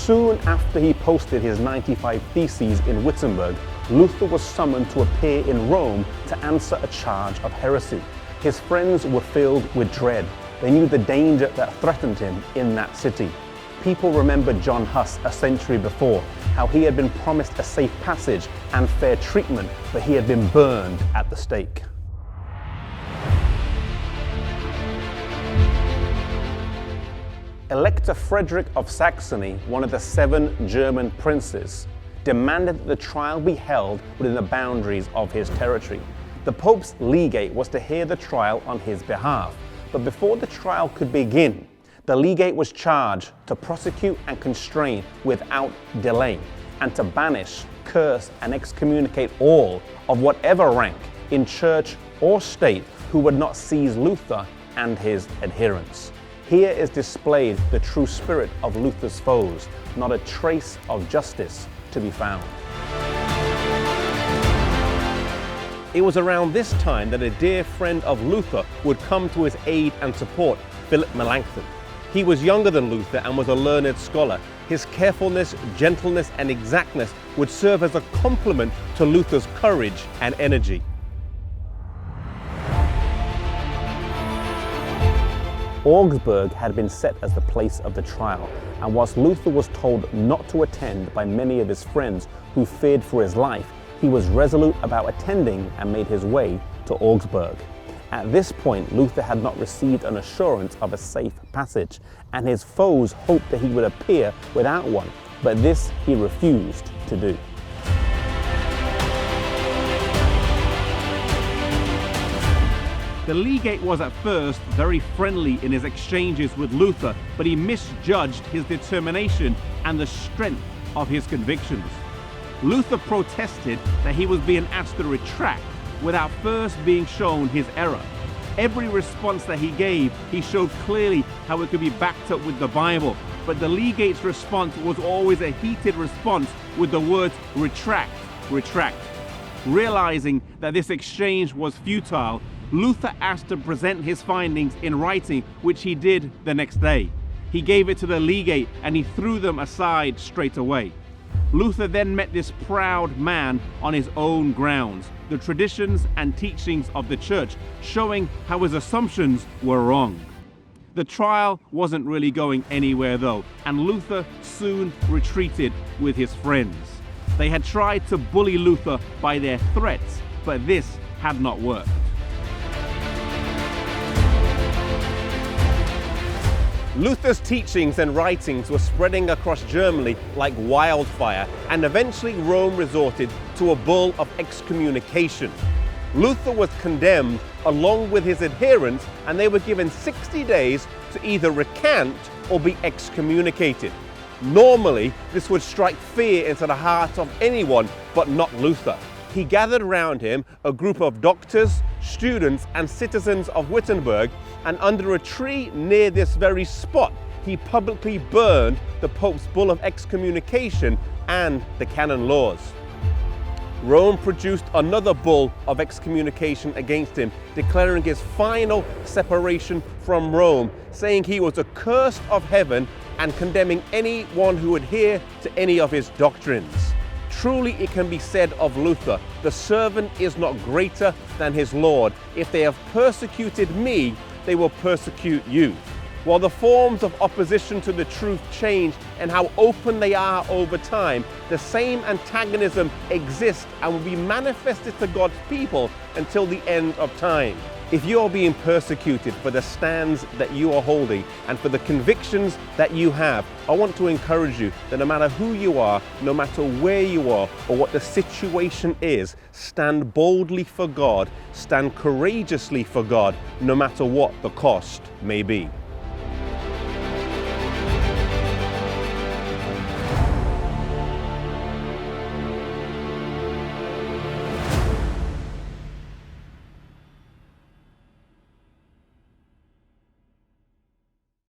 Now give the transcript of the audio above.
Soon after he posted his 95 Theses in Wittenberg, Luther was summoned to appear in Rome to answer a charge of heresy. His friends were filled with dread. They knew the danger that threatened him in that city. People remember John Huss a century before, how he had been promised a safe passage and fair treatment, but he had been burned at the stake. Elector Frederick of Saxony, one of the 7 German princes, demanded that the trial be held within the boundaries of his territory. The Pope's legate was to hear the trial on his behalf, but before the trial could begin, the legate was charged to prosecute and constrain without delay, and to banish, curse, and excommunicate all of whatever rank in church or state who would not seize Luther and his adherents. Here is displayed the true spirit of Luther's foes, not a trace of justice to be found. It was around this time that a dear friend of Luther would come to his aid and support, Philip Melanchthon. He was younger than Luther and was a learned scholar. His carefulness, gentleness, and exactness would serve as a complement to Luther's courage and energy. Augsburg had been set as the place of the trial, and whilst Luther was told not to attend by many of his friends who feared for his life, he was resolute about attending and made his way to Augsburg. At this point, Luther had not received an assurance of a safe passage, and his foes hoped that he would appear without one, but this he refused to do. The legate was at first very friendly in his exchanges with Luther, but he misjudged his determination and the strength of his convictions. Luther protested that he was being asked to retract without first being shown his error. Every response that he gave, he showed clearly how it could be backed up with the Bible, but the legate's response was always a heated response with the words retract, retract. Realizing that this exchange was futile, Luther asked to present his findings in writing, which he did the next day. He gave it to the legate and he threw them aside straight away. Luther then met this proud man on his own grounds, the traditions and teachings of the church, showing how his assumptions were wrong. The trial wasn't really going anywhere though, and Luther soon retreated with his friends. They had tried to bully Luther by their threats, but this had not worked. Luther's teachings and writings were spreading across Germany like wildfire, and eventually Rome resorted to a bull of excommunication. Luther was condemned along with his adherents, and they were given 60 days to either recant or be excommunicated. Normally, this would strike fear into the heart of anyone, but not Luther. He gathered around him a group of doctors, students, and citizens of Wittenberg, and under a tree near this very spot, he publicly burned the Pope's bull of excommunication and the canon laws. Rome produced another bull of excommunication against him, declaring his final separation from Rome, saying he was accursed of heaven and condemning anyone who would adhere to any of his doctrines. Truly it can be said of Luther, the servant is not greater than his Lord. If they have persecuted me, they will persecute you. While the forms of opposition to the truth change and how open they are over time, the same antagonism exists and will be manifested to God's people until the end of time. If you are being persecuted for the stands that you are holding and for the convictions that you have, I want to encourage you that no matter who you are, no matter where you are or what the situation is, stand boldly for God, stand courageously for God, no matter what the cost may be.